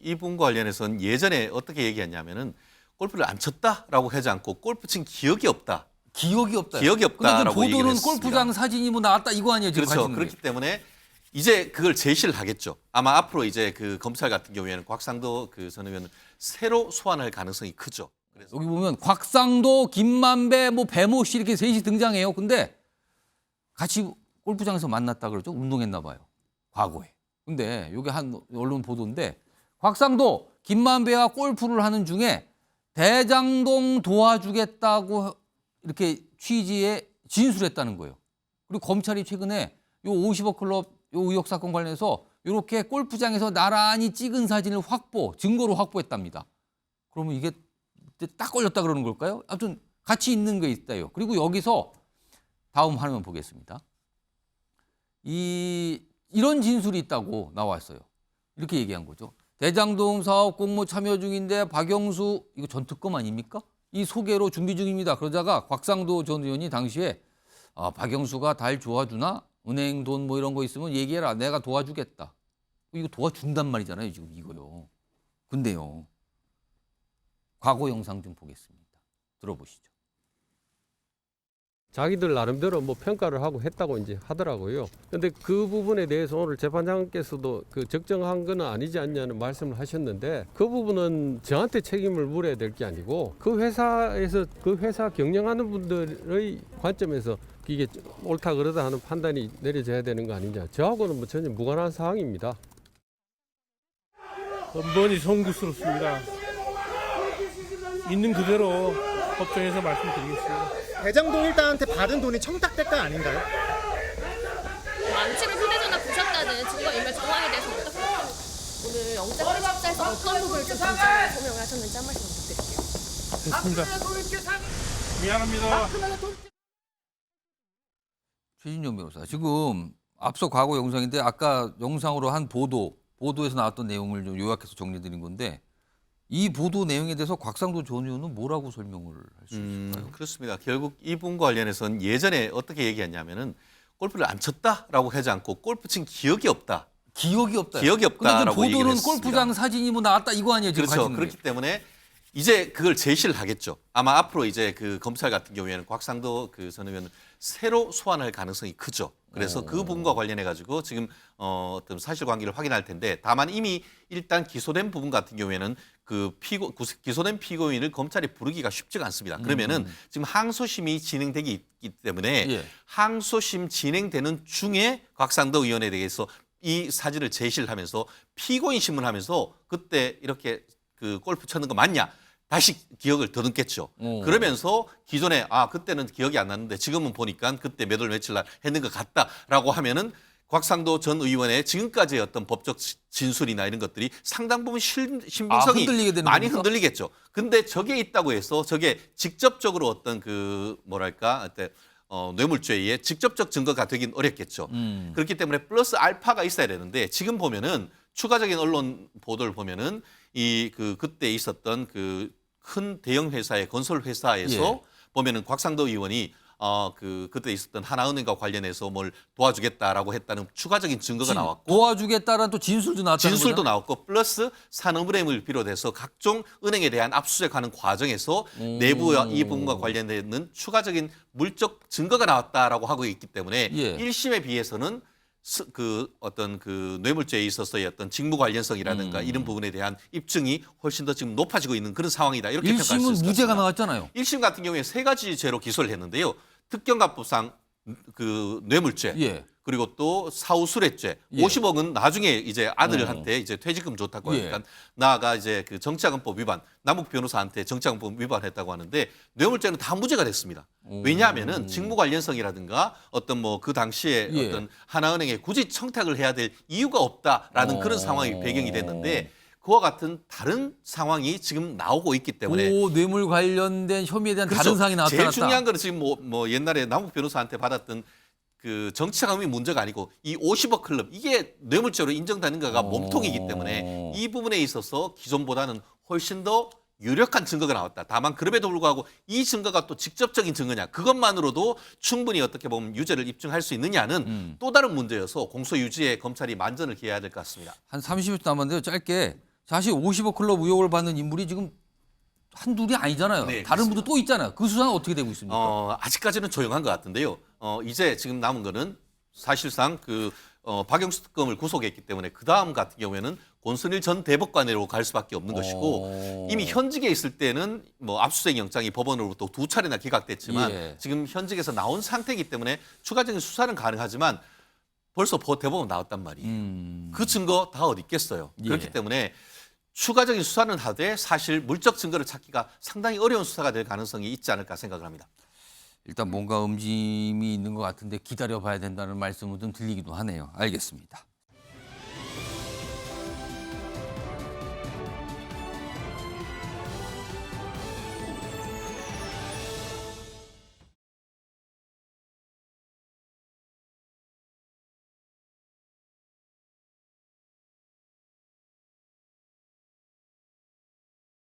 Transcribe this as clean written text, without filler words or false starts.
이 부분과 관련해서는 예전에 어떻게 얘기했냐면은 골프를 안 쳤다라고 하지 않고 골프 친 기억이 없다. 기억이 없다. 기억이 근데 없다라고 지금 얘기를 보도는 했습니다. 골프장 사진이 뭐 나왔다 이거 아니에요 지금 그렇죠. 가지는 그렇기 게. 때문에 이제 그걸 제시를 하겠죠. 아마 앞으로 이제 그 검찰 같은 경우에는 곽상도 전 의원은 새로 소환할 가능성이 크죠. 그래서 여기 보면 곽상도, 김만배, 뭐 배모 씨 이렇게 셋이 등장해요. 근데 같이 골프장에서 만났다 그러죠. 운동했나 봐요. 과거에. 근데 이게 한 언론 보도인데 곽상도, 김만배와 골프를 하는 중에 대장동 도와주겠다고 이렇게 취지에 진술했다는 거예요. 그리고 검찰이 최근에 요 50억 클럽 요 의혹 사건 관련해서 이렇게 골프장에서 나란히 찍은 사진을 증거로 확보했답니다. 그러면 이게 딱 걸렸다 그러는 걸까요? 아무튼 같이 있는 게 있다요. 그리고 여기서 다음 화면 보겠습니다. 이런 진술이 있다고 나왔어요. 이렇게 얘기한 거죠. 대장동 사업 공모 참여 중인데 박영수 이거 전 특검 아닙니까? 이 소개로 준비 중입니다. 그러다가 곽상도 전 의원이 당시에 박영수가 달 도와주나? 은행 돈 뭐 이런 거 있으면 얘기해라. 내가 도와주겠다. 이거 도와준단 말이잖아요. 지금 이거요. 근데요. 과거 영상 좀 보겠습니다. 들어보시죠. 자기들 나름대로 뭐 평가를 하고 했다고 이제 하더라고요. 근데 그 부분에 대해서 오늘 재판장께서도 그 적정한 건 아니지 않냐는 말씀을 하셨는데 그 부분은 저한테 책임을 물어야 될 게 아니고 그 회사에서 그 회사 경영하는 분들의 관점에서 이게 옳다 그러다 하는 판단이 내려져야 되는 거 아니냐. 저하고는 뭐 전혀 무관한 사항입니다. 번번이 송구스럽습니다. 있는 그대로 법정에서 말씀드리겠습니다. 대장동 일당한테 받은 돈이 청탁대가 아닌가요? 망치를 휴대전화 부셨다는 증거인멸 정황에 대해서 어떻게 생각하세요? 오늘 영장 회집자에서 어떤 부분을 좀 강조하고 소명을 하셨는지 한 말씀 부탁드릴게요. 됐습니다. 미안합니다. 최진용 변호사. 지금 앞서 과거 영상인데 아까 영상으로 한 보도에서 나왔던 내용을 좀 요약해서 정리드린 건데 이 보도 내용에 대해서 곽상도 전 의원은 뭐라고 설명을 할 수 있을까요? 그렇습니다. 결국 이 부분과 관련해서는 예전에 어떻게 얘기했냐면은 골프를 안 쳤다라고 하지 않고 골프 친 기억이 없다. 기억이 없다. 기억이 근데 없다라고 지금 얘기를 보도는 했습니다. 골프장 사진이 뭐 나왔다 이거 아니에요 지금 그렇죠. 가지는 그렇기 게. 때문에 이제 그걸 제시를 하겠죠. 아마 앞으로 이제 그 검찰 같은 경우에는 곽상도 전 의원은 새로 소환할 가능성이 크죠. 그래서 그 부분과 관련해 가지고 지금 어떤 사실관계를 확인할 텐데 다만 이미 일단 기소된 부분 같은 경우에는 기소된 피고인을 검찰이 부르기가 쉽지가 않습니다. 그러면은 지금 항소심이 진행되기 있기 때문에 예. 항소심 진행되는 중에 곽상도 의원에 대해서 이 사진을 제시를 하면서 피고인 신문하면서 그때 이렇게 그 골프 쳤는 거 맞냐? 다시 기억을 더듬겠죠. 그러면서 기존에 그때는 기억이 안 났는데 지금은 보니까 그때 몇 월 며칠 날 했는 것 같다라고 하면은 곽상도 전 의원의 지금까지의 어떤 법적 진술이나 이런 것들이 상당 부분 신빙성이 흔들리게 되는 많이 겁니까? 흔들리겠죠. 근데 저게 있다고 해서 저게 직접적으로 어떤 그 뭐랄까 뇌물죄의 직접적 증거가 되긴 어렵겠죠. 그렇기 때문에 플러스 알파가 있어야 되는데 지금 보면은 추가적인 언론 보도를 보면은 그때 있었던 그 큰 대형 회사의 건설 회사에서 예. 보면은 곽상도 의원이 그때 있었던 하나은행과 관련해서 뭘 도와주겠다라고 했다는 추가적인 증거가 나왔고 도와주겠다라는 또 진술도 나왔다는 진술도 거잖아요. 나왔고 플러스 산업은행을 비롯해서 각종 은행에 대한 압수수색하는 과정에서 내부와 이 부분과 관련되는 추가적인 물적 증거가 나왔다라고 하고 있기 때문에 예. 1심에 비해서는 어떤 뇌물죄에 있어서의 어떤 직무 관련성이라든가 이런 부분에 대한 입증이 훨씬 더 지금 높아지고 있는 그런 상황이다. 이렇게 평가할 수 있을 1심은 것 무죄가 같습니다. 나왔잖아요. 1심 같은 경우에 세 가지 죄로 기소를 했는데요. 특경가법상 뇌물죄, 예. 그리고 또 사후수뢰죄, 예. 50억은 나중에 이제 아들한테 이제 퇴직금 줬다고 예. 하니까 나아가 이제 그 정치자금법 위반, 남욱 변호사한테 정치자금법 위반했다고 하는데 뇌물죄는 다 무죄가 됐습니다. 왜냐하면은 직무 관련성이라든가 어떤 뭐 그 당시에 예. 어떤 하나은행에 굳이 청탁을 해야 될 이유가 없다라는 그런 상황이 배경이 됐는데 그와 같은 다른 상황이 지금 나오고 있기 때문에 그 뇌물 관련된 혐의에 대한 그렇죠. 다른 사항이 나타났다. 제일 중요한 거는 지금 뭐 옛날에 남욱 변호사한테 받았던 그 정치자금이 문제가 아니고 이 50억 클럽 이게 뇌물죄로 인정되는 거가 몸통이기 때문에 이 부분에 있어서 기존보다는 훨씬 더 유력한 증거가 나왔다. 다만 그럼에도 불구하고 이 증거가 또 직접적인 증거냐 그것만으로도 충분히 어떻게 보면 유죄를 입증할 수 있느냐는 또 다른 문제여서 공소유지에 검찰이 만전을 기해야 될 것 같습니다. 한 30초 남았는데요. 짧게 사실 50억 클럽 의혹을 받는 인물이 지금 한둘이 아니잖아요. 네, 다른 그렇습니다. 분도 또 있잖아요. 그 수사는 어떻게 되고 있습니까? 아직까지는 조용한 것 같은데요. 이제 지금 남은 거는 사실상 박영수 특검을 구속했기 때문에 그 다음 같은 경우에는 권순일 전 대법관으로 갈 수밖에 없는 것이고 이미 현직에 있을 때는 뭐 압수수색 영장이 법원으로부터 2차례나 기각됐지만 예. 지금 현직에서 나온 상태이기 때문에 추가적인 수사는 가능하지만 벌써 대법원 나왔단 말이에요. 그 증거 다 어디 있겠어요. 예. 그렇기 때문에 추가적인 수사는 하되 사실 물적 증거를 찾기가 상당히 어려운 수사가 될 가능성이 있지 않을까 생각을 합니다. 일단 뭔가 움직임이 있는 것 같은데 기다려봐야 된다는 말씀은 좀 들리기도 하네요. 알겠습니다.